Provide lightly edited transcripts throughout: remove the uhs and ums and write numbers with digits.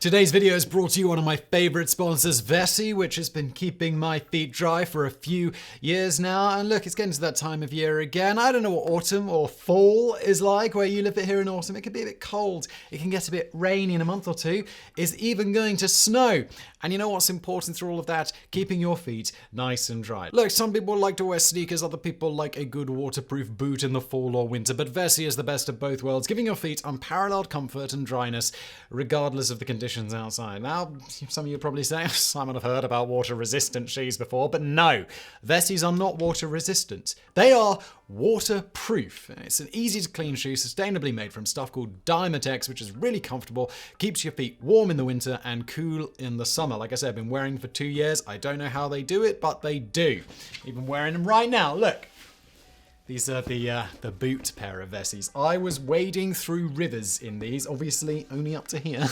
Today's video is brought to you one of my favorite sponsors, Vessi, which has been keeping my feet dry for a few years now. And look, it's getting to that time of year again. I don't know what autumn or fall is like where you live here in autumn. It can be a bit cold. It can get a bit rainy in a month or two. It's even going to snow. And you know what's important through all of that? Keeping your feet nice and dry. Look, some people like to wear sneakers, other people like a good waterproof boot in the fall or winter, but Vessi is the best of both worlds, giving your feet unparalleled comfort and dryness, regardless of the conditions outside. Now, some of you probably say, Simon, I've heard about water-resistant shoes before, but no, Vessis are not water-resistant. They are waterproof. It's an easy-to-clean shoe, sustainably made from stuff called Dymatex, which is really comfortable, keeps your feet warm in the winter and cool in the summer. Like I said, I've been wearing them for 2 years. I don't know how they do it, but they do. Even wearing them right now. Look. These are the boot pair of Vessis. I was wading through rivers in these, obviously only up to here.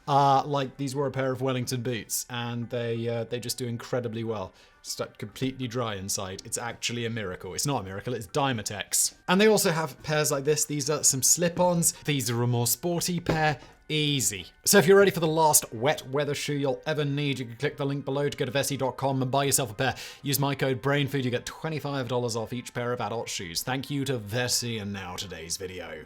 Like these were a pair of Wellington boots, and they just do incredibly well. Just completely dry inside. It's actually a miracle. It's not a miracle, it's Dymatex. And they also have pairs like this. These are some slip-ons. These are a more sporty pair. Easy. So if you're ready for the last wet weather shoe you'll ever need, you can click the link below to go to Vessi.com and buy yourself a pair. Use my code BRAINFOOD, you get $25 off each pair of adult shoes. Thank you to Vessi, and now today's video.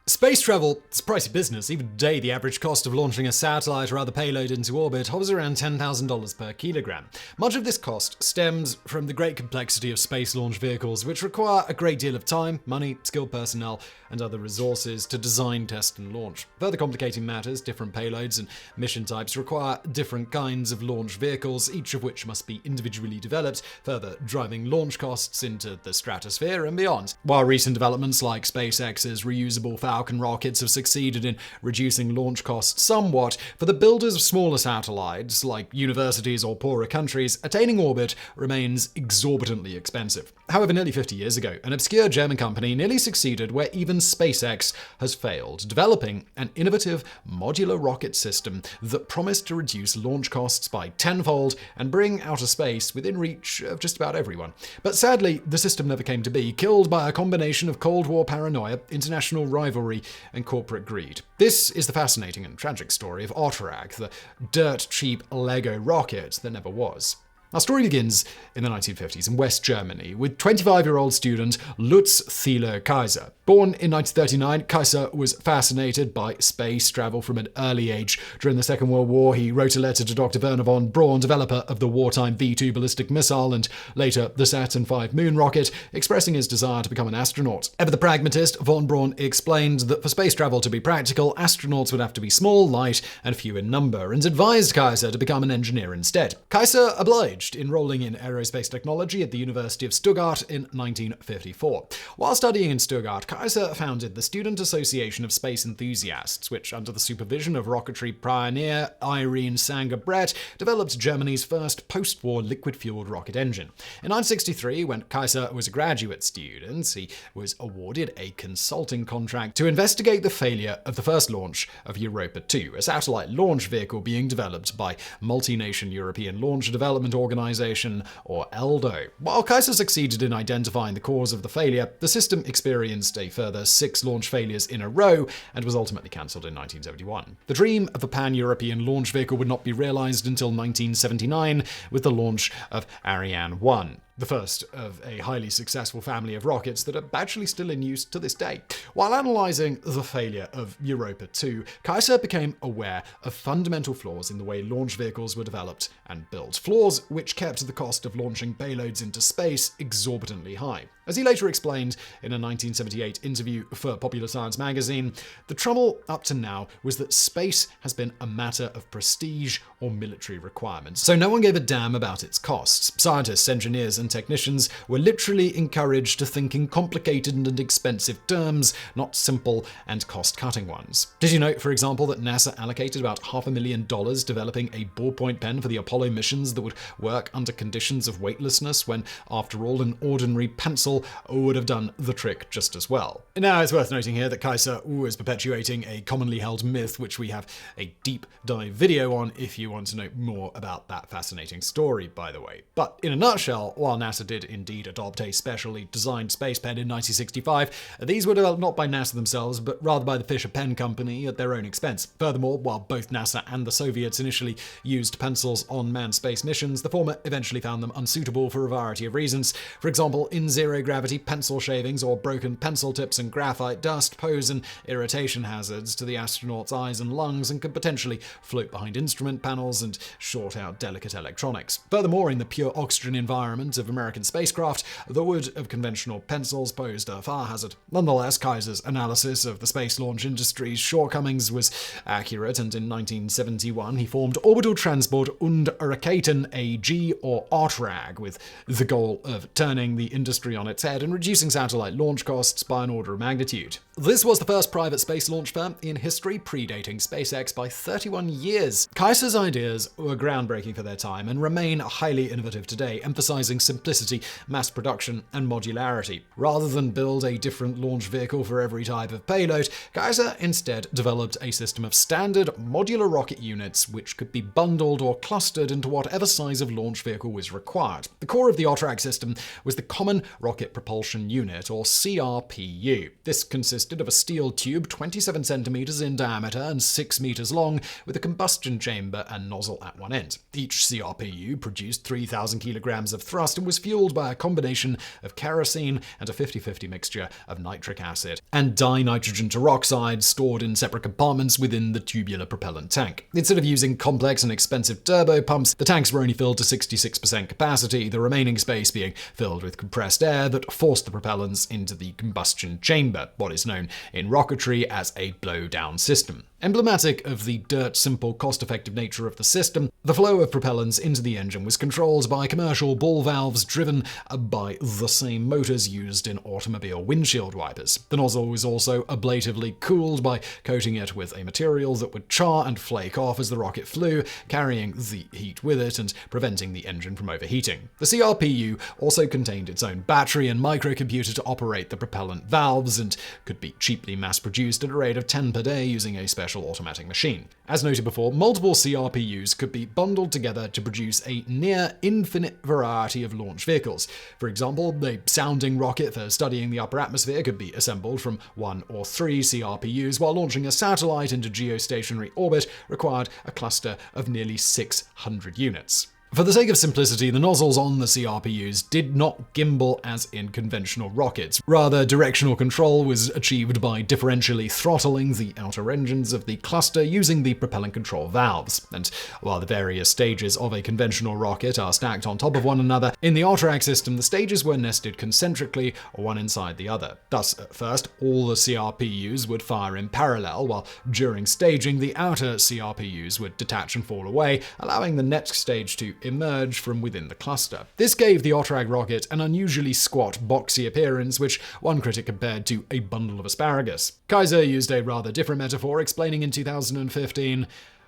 Space travel is a pricey business. Even today, the average cost of launching a satellite or other payload into orbit hovers around $10,000 per kilogram. Much of this cost stems from the great complexity of space launch vehicles, which require a great deal of time, money, skilled personnel, and other resources to design, test, and launch. Further complicating matters, different payloads and mission types require different kinds of launch vehicles, each of which must be individually developed, further driving launch costs into the stratosphere and beyond. While recent developments like SpaceX's reusable Falcon rockets have succeeded in reducing launch costs somewhat, for the builders of smaller satellites, like universities or poorer countries, attaining orbit remains exorbitantly expensive. However, nearly 50 years ago, an obscure German company nearly succeeded where even SpaceX has failed, developing an innovative modular rocket system that promised to reduce launch costs by tenfold and bring outer space within reach of just about everyone. But sadly, the system never came to be, killed by a combination of Cold War paranoia, international rivalry, and corporate greed. This is the fascinating and tragic story of Otterak, the dirt-cheap Lego rocket that never was. Our story begins in the 1950s in West Germany with 25-year-old student Lutz Thilo Kaiser. Born in 1939, Kaiser was fascinated by space travel from an early age. During the Second World War, he wrote a letter to Dr. Werner von Braun, developer of the wartime V-2 ballistic missile and later the Saturn V moon rocket, expressing his desire to become an astronaut. Ever the pragmatist, von Braun explained that for space travel to be practical, astronauts would have to be small, light, and few in number, and advised Kaiser to become an engineer instead. Kaiser obliged, enrolling in aerospace technology at the University of Stuttgart in 1954. While studying in Stuttgart, Kaiser founded the Student Association of Space Enthusiasts, which, under the supervision of rocketry pioneer Irene Sanger-Brett, developed Germany's first post-war liquid-fueled rocket engine. In 1963, when Kaiser was a graduate student, he was awarded a consulting contract to investigate the failure of the first launch of Europa 2, a satellite launch vehicle being developed by Multi-Nation European Launch Development Organization, or ELDO. While Kaiser succeeded in identifying the cause of the failure, the system experienced a further 6 launch failures in a row and was ultimately cancelled in 1971. The dream of a pan-European launch vehicle would not be realized until 1979 with the launch of Ariane 1. The first of a highly successful family of rockets that are actually still in use to this day. While analysing the failure of Europa 2, Kaiser became aware of fundamental flaws in the way launch vehicles were developed and built. Flaws which kept the cost of launching payloads into space exorbitantly high. As he later explained in a 1978 interview for Popular Science magazine, the trouble up to now was that space has been a matter of prestige or military requirements, so no one gave a damn about its costs. Scientists, engineers, and technicians were literally encouraged to think in complicated and expensive terms, not simple and cost-cutting ones. Did you know, for example, that NASA allocated about $500,000 developing a ballpoint pen for the Apollo missions that would work under conditions of weightlessness when, after all, an ordinary pencil would have done the trick just as well? Now, it's worth noting here that Kaiser was perpetuating a commonly held myth, which we have a deep dive video on if you want to know more about that fascinating story, by the way. But in a nutshell, while while NASA did indeed adopt a specially designed space pen in 1965, these were developed not by NASA themselves, but rather by the Fisher Pen Company at their own expense. Furthermore, while both NASA and the Soviets initially used pencils on manned space missions, the former eventually found them unsuitable for a variety of reasons. For example, in zero-gravity, pencil shavings or broken pencil tips and graphite dust pose an irritation hazards to the astronauts' eyes and lungs and could potentially float behind instrument panels and short out delicate electronics. Furthermore, in the pure oxygen environment of American spacecraft, the wood of conventional pencils posed a fire hazard. Nonetheless, Kaiser's analysis of the space launch industry's shortcomings was accurate, and in 1971 he formed Orbital Transport und Raketen AG, or OTRAG, with the goal of turning the industry on its head and reducing satellite launch costs by an order of magnitude. This was the first private space launch firm in history, predating SpaceX by 31 years. Kaiser's ideas were groundbreaking for their time and remain highly innovative today, emphasizing simplicity, mass production, and modularity. Rather than build a different launch vehicle for every type of payload, Kaiser instead developed a system of standard modular rocket units which could be bundled or clustered into whatever size of launch vehicle was required. The core of the OTRAG system was the Common Rocket Propulsion Unit, or CRPU. This consisted of a steel tube 27 centimeters in diameter and 6 meters long, with a combustion chamber and nozzle at one end. Each CRPU produced 3,000 kilograms of thrust and was fueled by a combination of kerosene and a 50-50 mixture of nitric acid and dinitrogen peroxide stored in separate compartments within the tubular propellant tank. Instead of using complex and expensive turbo pumps, the tanks were only filled to 66% capacity, the remaining space being filled with compressed air that forced the propellants into the combustion chamber, what is known in rocketry as a blow-down system. Emblematic of the dirt-simple, cost-effective nature of the system, the flow of propellants into the engine was controlled by commercial ball valves driven by the same motors used in automobile windshield wipers. The nozzle was also ablatively cooled by coating it with a material that would char and flake off as the rocket flew, carrying the heat with it and preventing the engine from overheating. The CRPU also contained its own battery and microcomputer to operate the propellant valves and could be cheaply mass-produced at a rate of 10 per day using a special automatic machine. As noted before, multiple CRPUs could be bundled together to produce a near-infinite variety of launch vehicles. For example, a sounding rocket for studying the upper atmosphere could be assembled from 1 or 3 CRPUs, while launching a satellite into geostationary orbit required a cluster of nearly 600 units. For the sake of simplicity, the nozzles on the CRPUs did not gimbal as in conventional rockets. Rather, directional control was achieved by differentially throttling the outer engines of the cluster using the propellant control valves. And while the various stages of a conventional rocket are stacked on top of one another, in the OTRAG system the stages were nested concentrically, one inside the other. Thus, at first, all the CRPUs would fire in parallel, while during staging the outer CRPUs would detach and fall away, allowing the next stage to emerge from within the cluster. This gave the OTRAG rocket an unusually squat, boxy appearance, which one critic compared to a bundle of asparagus. Kaiser used a rather different metaphor, explaining in 2015,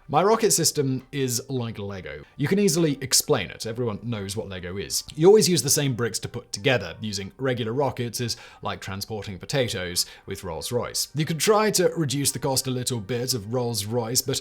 "My rocket system is like Lego. You can easily explain it. Everyone knows what Lego is. You always use the same bricks to put together. Using regular rockets is like transporting potatoes with Rolls-Royce. You could try to reduce the cost a little bit of Rolls-Royce, but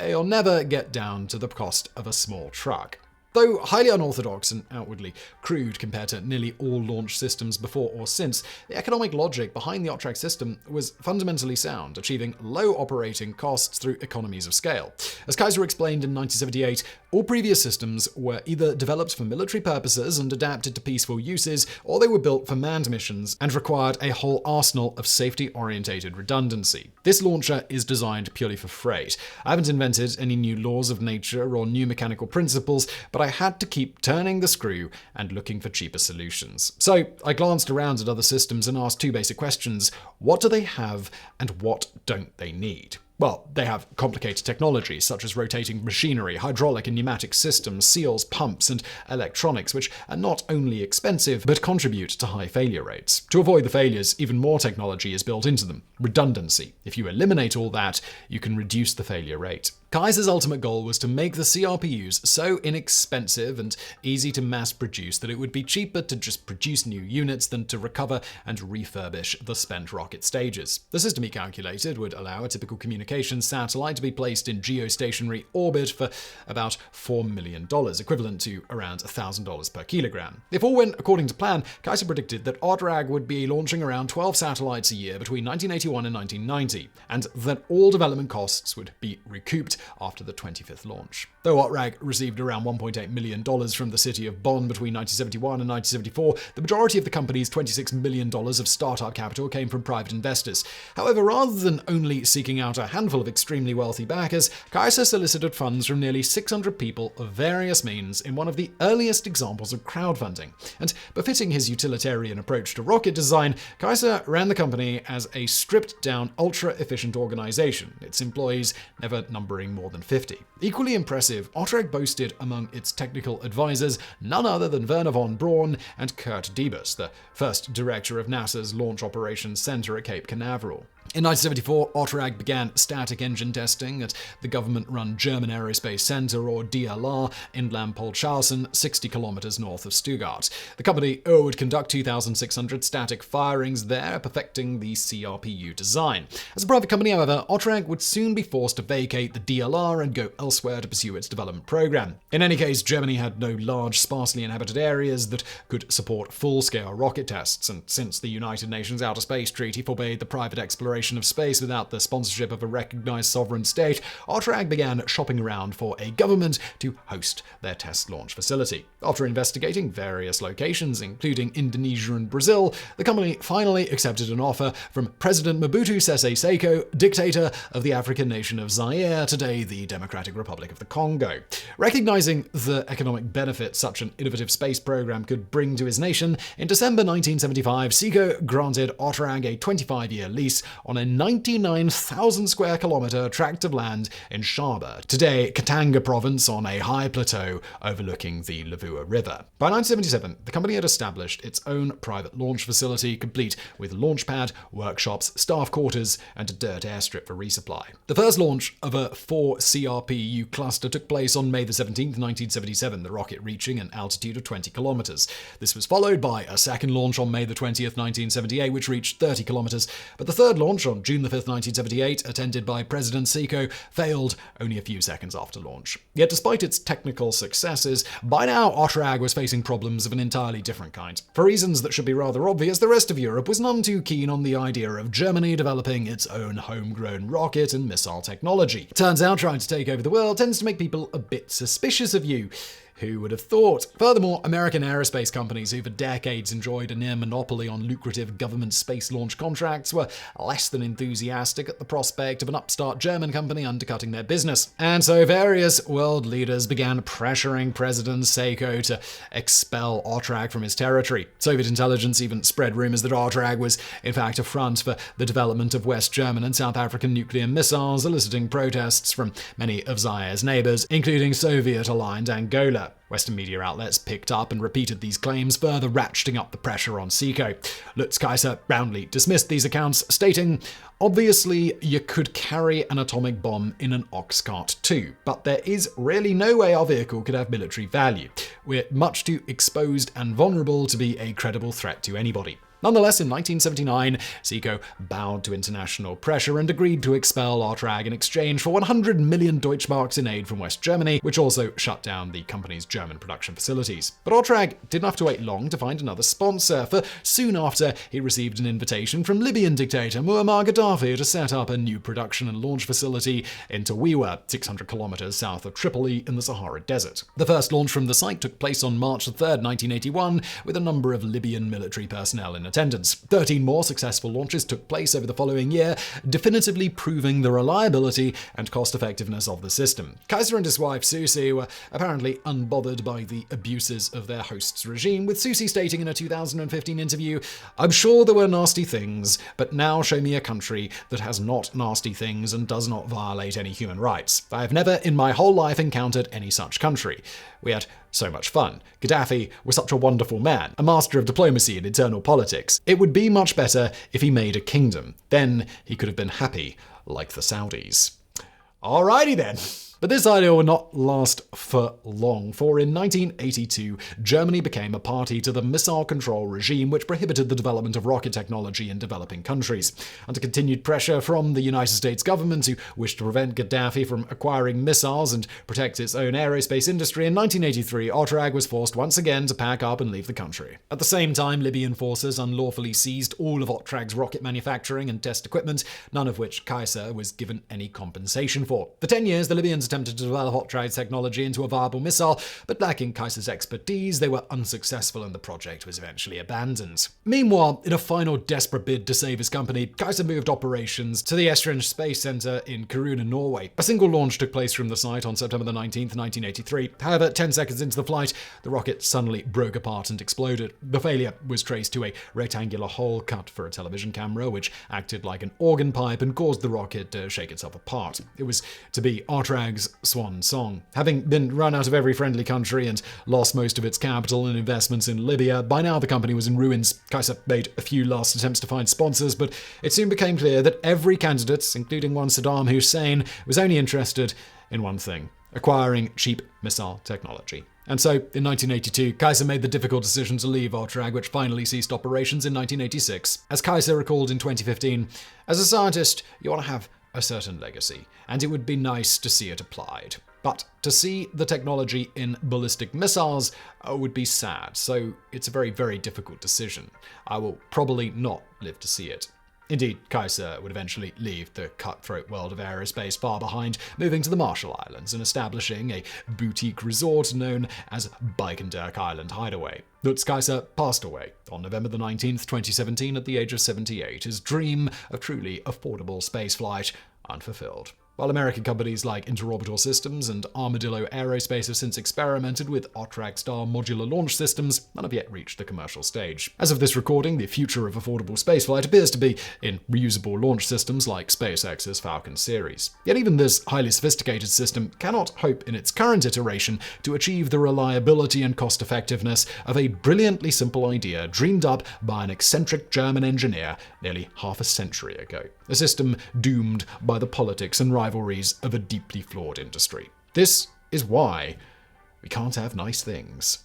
you'll never get down to the cost of a small truck." Though highly unorthodox and outwardly crude compared to nearly all launch systems before or since, the economic logic behind the OTRAG system was fundamentally sound, achieving low operating costs through economies of scale. As Kaiser explained in 1978, all previous systems were either developed for military purposes and adapted to peaceful uses, or they were built for manned missions and required a whole arsenal of safety-orientated redundancy. This launcher is designed purely for freight. I haven't invented any new laws of nature or new mechanical principles, but I had to keep turning the screw and looking for cheaper solutions. So I glanced around at other systems and asked 2 basic questions. What do they have and what don't they need? Well, they have complicated technology, such as rotating machinery, hydraulic and pneumatic systems, seals, pumps, and electronics, which are not only expensive, but contribute to high failure rates. To avoid the failures, even more technology is built into them. Redundancy. If you eliminate all that, you can reduce the failure rate. Kaiser's ultimate goal was to make the CRPUs so inexpensive and easy to mass produce that it would be cheaper to just produce new units than to recover and refurbish the spent rocket stages. The system, he calculated, would allow a typical communications satellite to be placed in geostationary orbit for about $4 million, equivalent to around $1,000 per kilogram. If all went according to plan, Kaiser predicted that OTRAG would be launching around 12 satellites a year between 1981 and 1990, and that all development costs would be recouped after the 25th launch. Though OTRAG received around $1.8 million from the city of Bonn between 1971 and 1974, the majority of the company's $26 million of startup capital came from private investors. However, rather than only seeking out a handful of extremely wealthy backers, Kaiser solicited funds from nearly 600 people of various means in one of the earliest examples of crowdfunding. And befitting his utilitarian approach to rocket design, Kaiser ran the company as a stripped-down, ultra-efficient organization, its employees never numbering more than 50. Equally impressive, OTRAG boasted among its technical advisors none other than Werner von Braun and Kurt Diebers, the first director of NASA's Launch Operations Center at Cape Canaveral. In 1974, OTRAG began static engine testing at the government-run German Aerospace Center, or DLR, in Lampoldshausen, 60 kilometers north of Stuttgart. The company would conduct 2,600 static firings there, perfecting the CRPU design. As a private company, however, OTRAG would soon be forced to vacate the DLR and go elsewhere to pursue its development program. In any case, Germany had no large, sparsely inhabited areas that could support full-scale rocket tests, and since the United Nations Outer Space Treaty forbade the private exploration of space without the sponsorship of a recognized sovereign state, OTRAG began shopping around for a government to host their test launch facility. After investigating various locations, including Indonesia and Brazil, the company finally accepted an offer from President Mobutu Sese Seko, dictator of the African nation of Zaire, today the Democratic Republic of the Congo. Recognizing the economic benefit such an innovative space program could bring to his nation, in December 1975, Seko granted OTRAG a 25-year lease on a 99,000 square kilometer tract of land in Shaba, today Katanga province, on a high plateau overlooking the Lavua River. By 1977, the company had established its own private launch facility, complete with launch pad, workshops, staff quarters, and a dirt airstrip for resupply. The first launch of a 4 CRPU cluster took place on May 17, 1977, the rocket reaching an altitude of 20 kilometers. This was followed by a second launch on May 20, 1978, which reached 30 kilometers, but the third launch on June 5, 1978, attended by President Seko, failed only a few seconds after launch. Yet despite its technical successes, by now OTRAG was facing problems of an entirely different kind. For reasons that should be rather obvious, the rest of Europe was none too keen on the idea of Germany developing its own homegrown rocket and missile technology. Turns out trying to take over the world tends to make people a bit suspicious of you. Who would have thought? Furthermore, American aerospace companies who for decades enjoyed a near monopoly on lucrative government space launch contracts were less than enthusiastic at the prospect of an upstart German company undercutting their business. And so various world leaders began pressuring President Seko to expel OTRAG from his territory. Soviet intelligence even spread rumors that OTRAG was in fact a front for the development of West German and South African nuclear missiles, eliciting protests from many of Zaire's neighbors, including Soviet-aligned Angola. Western media outlets picked up and repeated these claims, further ratcheting up the pressure on Seko. Lutz Kaiser roundly dismissed these accounts, stating, "Obviously, you could carry an atomic bomb in an ox cart too, but there is really no way our vehicle could have military value. We're much too exposed and vulnerable to be a credible threat to anybody." Nonetheless, in 1979, Seko bowed to international pressure and agreed to expel OTRAG in exchange for 100 million Deutschmarks in aid from West Germany, which also shut down the company's German production facilities. But OTRAG didn't have to wait long to find another sponsor, for soon after, he received an invitation from Libyan dictator Muammar Gaddafi to set up a new production and launch facility in Tawiwa, 600 kilometers south of Tripoli in the Sahara Desert. The first launch from the site took place on March 3, 1981, with a number of Libyan military personnel in attendance. 13 more successful launches took place over the following year, definitively proving the reliability and cost-effectiveness of the system. Kaiser and his wife Susie were apparently unbothered by the abuses of their host's regime, with Susie stating in a 2015 interview, "I'm sure there were nasty things, but now show me a country that has not nasty things and does not violate any human rights. I have never in my whole life encountered any such country. We had so much fun. Gaddafi was such a wonderful man, a master of diplomacy and internal politics. It would be much better if he made a kingdom. Then he could have been happy like the Saudis." Alrighty then. But this idea would not last for long, for in 1982, Germany became a party to the missile control regime which prohibited the development of rocket technology in developing countries. Under continued pressure from the United States government, who wished to prevent Gaddafi from acquiring missiles and protect its own aerospace industry, in 1983, Otrag was forced once again to pack up and leave the country. At the same time, Libyan forces unlawfully seized all of Otrag's rocket manufacturing and test equipment, none of which Kaiser was given any compensation for. For 10 years, the Libyans attempted to develop Otrag's technology into a viable missile, but lacking Kaiser's expertise, they were unsuccessful and the project was eventually abandoned. Meanwhile, in a final desperate bid to save his company, Kaiser moved operations to the Esrange Space Center in Kiruna, Norway. A single launch took place from the site on September 19th, 1983. However, 10 seconds into the flight, the rocket suddenly broke apart and exploded. The failure was traced to a rectangular hole cut for a television camera, which acted like an organ pipe and caused the rocket to shake itself apart. It was to be Otrag's swan song. Having been run out of every friendly country and lost most of its capital and investments in Libya, by now the company was in ruins. Kaiser made a few last attempts to find sponsors, but it soon became clear that every candidate, including one Saddam Hussein, was only interested in one thing: acquiring cheap missile technology. And so, in 1982, Kaiser made the difficult decision to leave Otrag, which finally ceased operations in 1986. As Kaiser recalled in 2015, "As a scientist, you want to have a certain legacy, and it would be nice to see it applied. But to see the technology in ballistic missiles would be sad, so it's a very, very difficult decision. I will probably not live to see it." Indeed, Kaiser would eventually leave the cutthroat world of aerospace far behind, moving to the Marshall Islands and establishing a boutique resort known as Baikonur Island Hideaway. Lutz Kaiser passed away on November 19th, 2017 at the age of 78, his dream of truly affordable spaceflight unfulfilled. While American companies like Interorbital Systems and Armadillo Aerospace have since experimented with Otrag-style modular launch systems, none have yet reached the commercial stage. As of this recording, the future of affordable spaceflight appears to be in reusable launch systems like SpaceX's Falcon series. Yet even this highly sophisticated system cannot hope in its current iteration to achieve the reliability and cost-effectiveness of a brilliantly simple idea dreamed up by an eccentric German engineer nearly half a century ago. A system doomed by the politics and rivalries of a deeply flawed industry. This is why we can't have nice things.